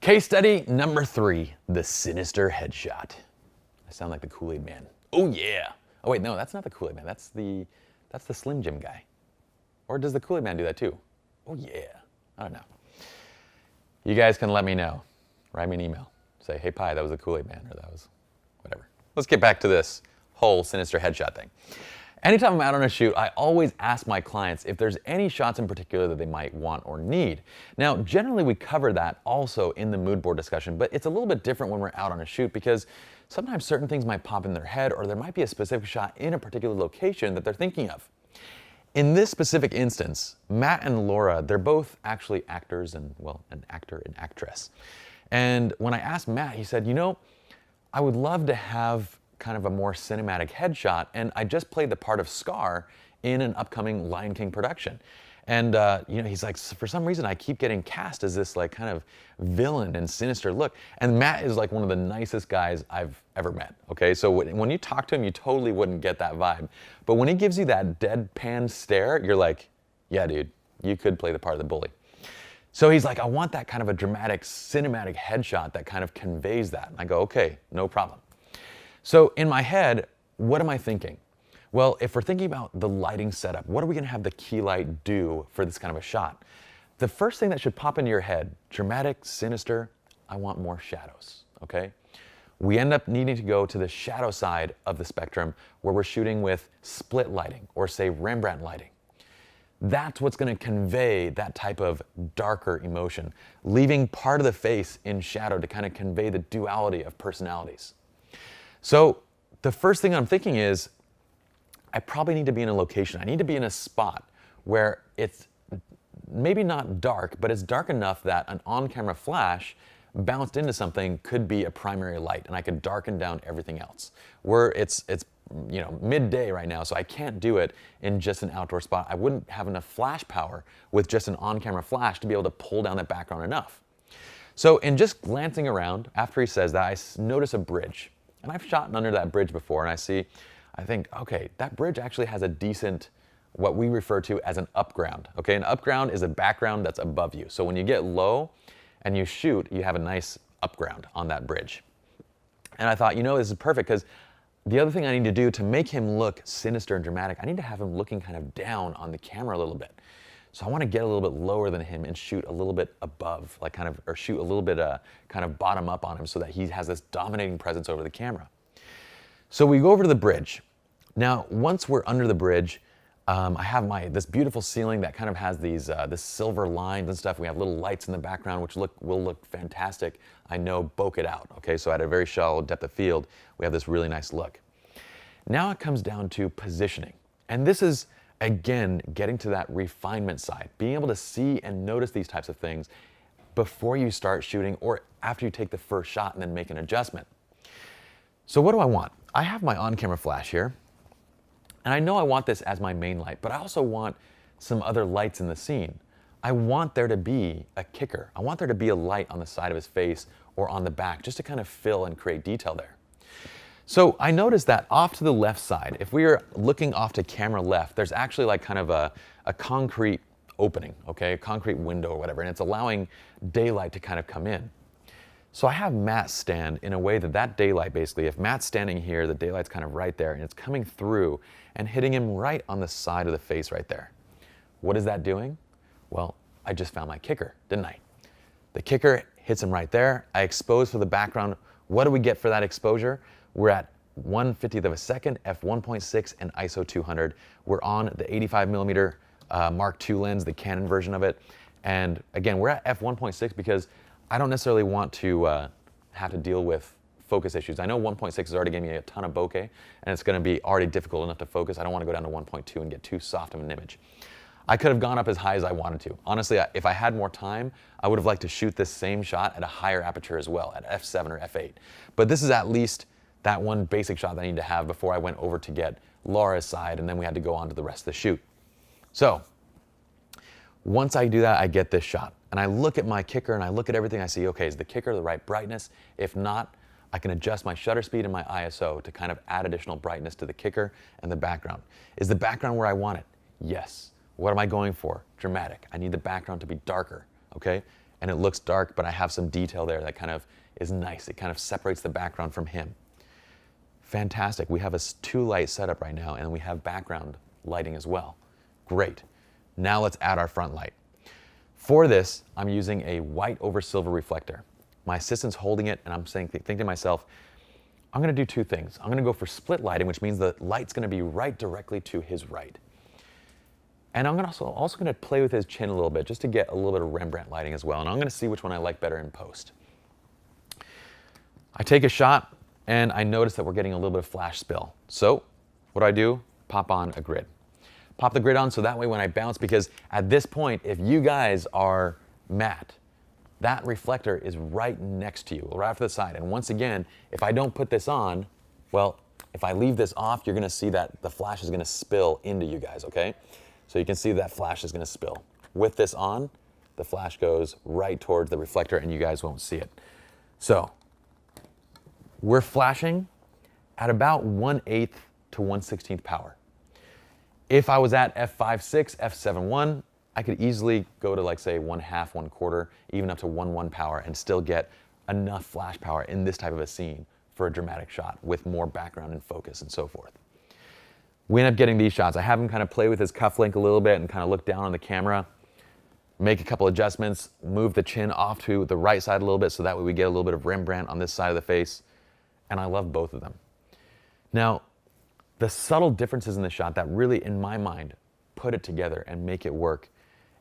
Case study number 3, the Sinister headshot. I sound like the Kool-Aid man. Oh yeah. Oh wait, no, that's not the Kool-Aid man. That's the Slim Jim guy. Or does the Kool-Aid man do that too? Oh yeah. I don't know. You guys can let me know. Write me an email. Say, hey Pi, that was the Kool-Aid man, or that was whatever. Let's get back to this whole Sinister headshot thing. Anytime I'm out on a shoot, I always ask my clients if there's any shots in particular that they might want or need. Now, generally we cover that also in the mood board discussion, but it's a little bit different when we're out on a shoot because sometimes certain things might pop in their head or there might be a specific shot in a particular location that they're thinking of. In this specific instance, Matt and Laura, they're both actually actors and, well, an actor and actress. And when I asked Matt, he said, you know, I would love to have kind of a more cinematic headshot, and I just played the part of Scar in an upcoming Lion King production. And you know, he's like, for some reason I keep getting cast as this like kind of villain and sinister look. And Matt is like one of the nicest guys I've ever met, okay? So when you talk to him, you totally wouldn't get that vibe. But when he gives you that deadpan stare, you're like, yeah, dude, you could play the part of the bully. So he's like, I want that kind of a dramatic, cinematic headshot that kind of conveys that. And I go, okay, no problem. So in my head, what am I thinking? Well, if we're thinking about the lighting setup, what are we gonna have the key light do for this kind of a shot? The first thing that should pop into your head, dramatic, sinister, I want more shadows, okay? We end up needing to go to the shadow side of the spectrum where we're shooting with split lighting or say Rembrandt lighting. That's what's gonna convey that type of darker emotion, leaving part of the face in shadow to kind of convey the duality of personalities. So the first thing I'm thinking is, I probably need to be in a location. I need to be in a spot where it's maybe not dark, but it's dark enough that an on-camera flash bounced into something could be a primary light, and I could darken down everything else. It's you know, midday right now, so I can't do it in just an outdoor spot. I wouldn't have enough flash power with just an on-camera flash to be able to pull down that background enough. So in just glancing around, after he says that, I notice a bridge. And I've shot under that bridge before, and I think, okay, that bridge actually has a decent, what we refer to as an upground. Okay, an upground is a background that's above you. So when you get low and you shoot, you have a nice upground on that bridge. And I thought, you know, this is perfect because the other thing I need to do to make him look sinister and dramatic, I need to have him looking kind of down on the camera a little bit. So I want to get a little bit lower than him and shoot a little bit above, like kind of, or shoot a little bit kind of bottom up on him so that he has this dominating presence over the camera. So we go over to the bridge. Now, once we're under the bridge, I have this beautiful ceiling that kind of has these this silver lines and stuff. We have little lights in the background, which will look fantastic. I know, bokeh it out. Okay, so at a very shallow depth of field, we have this really nice look. Now it comes down to positioning, and this is again getting to that refinement side, being able to see and notice these types of things before you start shooting or after you take the first shot and then make an adjustment. So what do I want? I have my on-camera flash here. And I know I want this as my main light, but I also want some other lights in the scene. I want there to be a kicker. I want there to be a light on the side of his face or on the back just to kind of fill and create detail there. So I noticed that off to the left side, if we are looking off to camera left, there's actually like kind of a concrete opening, okay, a concrete window or whatever, and it's allowing daylight to kind of come in. So I have Matt stand in a way that daylight basically, if Matt's standing here, the daylight's kind of right there and it's coming through and hitting him right on the side of the face right there. What is that doing? Well, I just found my kicker, didn't I? The kicker hits him right there. I expose for the background. What do we get for that exposure? We're at 1/50th of a second, f1.6 and ISO 200. We're on the 85mm Mark II lens, the Canon version of it. And again, we're at f1.6 because I don't necessarily want to have to deal with focus issues. I know 1.6 is already giving me a ton of bokeh, and it's going to be already difficult enough to focus. I don't want to go down to 1.2 and get too soft of an image. I could have gone up as high as I wanted to. Honestly, if I had more time, I would have liked to shoot this same shot at a higher aperture as well, at f7 or f8. But this is at least that one basic shot that I need to have before I went over to get Laura's side, and then we had to go on to the rest of the shoot. So once I do that, I get this shot. And I look at my kicker and I look at everything. I see, okay, is the kicker the right brightness? If not, I can adjust my shutter speed and my ISO to kind of add additional brightness to the kicker and the background. Is the background where I want it? Yes. What am I going for? Dramatic. I need the background to be darker, okay? and it looks dark, but I have some detail there that kind of is nice. It kind of separates the background from him. Fantastic. We have a 2-light setup right now, and we have background lighting as well. Great. Now let's add our front light. For this, I'm using a white over silver reflector. My assistant's holding it, and I'm thinking to myself, I'm going to do 2 things. I'm going to go for split lighting, which means the light's going to be right directly to his right. And I'm also going to play with his chin a little bit just to get a little bit of Rembrandt lighting as well. And I'm going to see which one I like better in post. I take a shot, and I notice that we're getting a little bit of flash spill. So what do? Pop on a grid. Pop the grid on so that way when I bounce, because at this point, if you guys are matte, that reflector is right next to you, right off to the side. And once again, if I don't put this on, well, if I leave this off, you're gonna see that the flash is gonna spill into you guys, okay? So you can see that flash is gonna spill. With this on, the flash goes right towards the reflector and you guys won't see it. So we're flashing at about 1/8 to 1/16 power. If I was at f5.6, f7.1, I could easily go to like say 1/2, 1/4, even up to 1/1 power and still get enough flash power in this type of a scene for a dramatic shot with more background and focus and so forth. We end up getting these shots. I have him kind of play with his cufflink a little bit and kind of look down on the camera, make a couple adjustments, move the chin off to the right side a little bit so that way we get a little bit of Rembrandt on this side of the face. And I love both of them. Now, the subtle differences in the shot that really, in my mind, put it together and make it work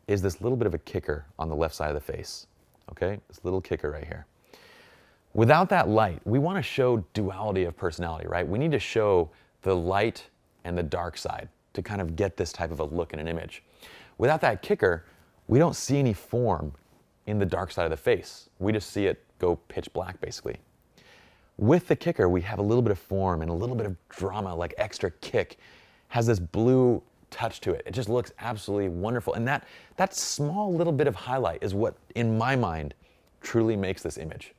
is this little bit of a kicker on the left side of the face, okay? This little kicker right here. Without that light, we want to show duality of personality, right? We need to show the light and the dark side to kind of get this type of a look in an image. Without that kicker, we don't see any form in the dark side of the face. We just see it go pitch black, basically. With the kicker, we have a little bit of form and a little bit of drama, like extra kick. Has this blue touch to it. It just looks absolutely wonderful. And that small little bit of highlight is what, in my mind, truly makes this image.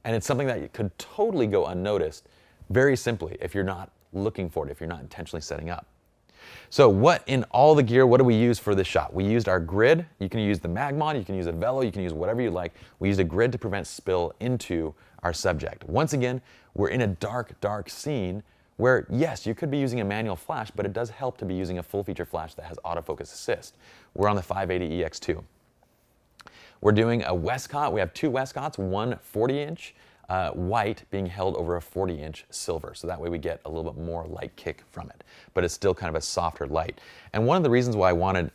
And it's something that could totally go unnoticed, very simply, if you're not looking for it, if you're not intentionally setting up. So what in all the gear, what do we use for this shot? We used our grid. You can use the Magmod, you can use a Velo, you can use whatever you like. We used a grid to prevent spill into our subject. Once again, we're in a dark, dark scene where, yes, you could be using a manual flash, but it does help to be using a full feature flash that has autofocus assist. We're on the 580 EX2. We're doing a Westcott. We have 2 Westcotts, one 40-inch white being held over a 40-inch silver. So that way we get a little bit more light kick from it, but it's still kind of a softer light. And one of the reasons why I wanted,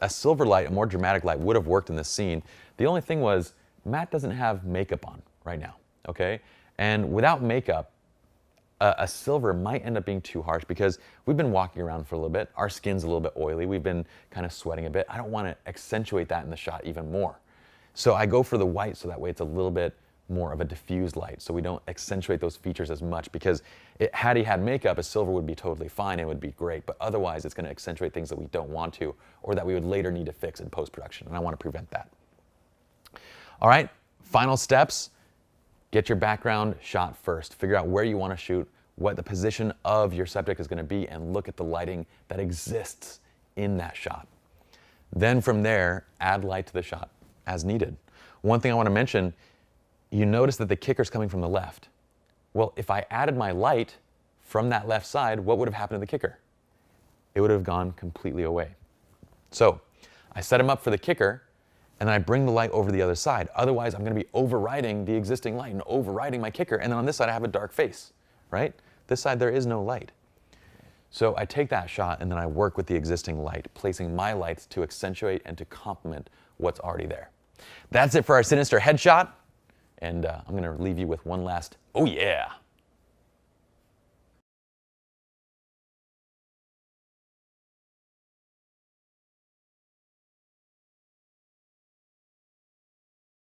a silver light, a more dramatic light would have worked in this scene. The only thing was Matt doesn't have makeup on right now, okay? And without makeup, a silver might end up being too harsh because we've been walking around for a little bit. Our skin's a little bit oily. We've been kind of sweating a bit. I don't want to accentuate that in the shot even more. So I go for the white so that way it's a little bit more of a diffused light so we don't accentuate those features as much because had he had makeup, a silver would be totally fine. It would be great. But otherwise, it's going to accentuate things that we don't want to or that we would later need to fix in post-production. And I want to prevent that. All right, final steps. Get your background shot first. Figure out where you want to shoot, what the position of your subject is going to be, and look at the lighting that exists in that shot. Then from there, add light to the shot as needed. One thing I want to mention, you notice that the kicker's coming from the left. Well, if I added my light from that left side, what would have happened to the kicker? It would have gone completely away. So I set him up for the kicker, and then I bring the light over to the other side. Otherwise, I'm going to be overriding the existing light and overriding my kicker. And then on this side, I have a dark face, right? This side, there is no light. So I take that shot, and then I work with the existing light, placing my lights to accentuate and to complement what's already there. That's it for our Sinister headshot. And I'm going to leave you with one last, oh yeah.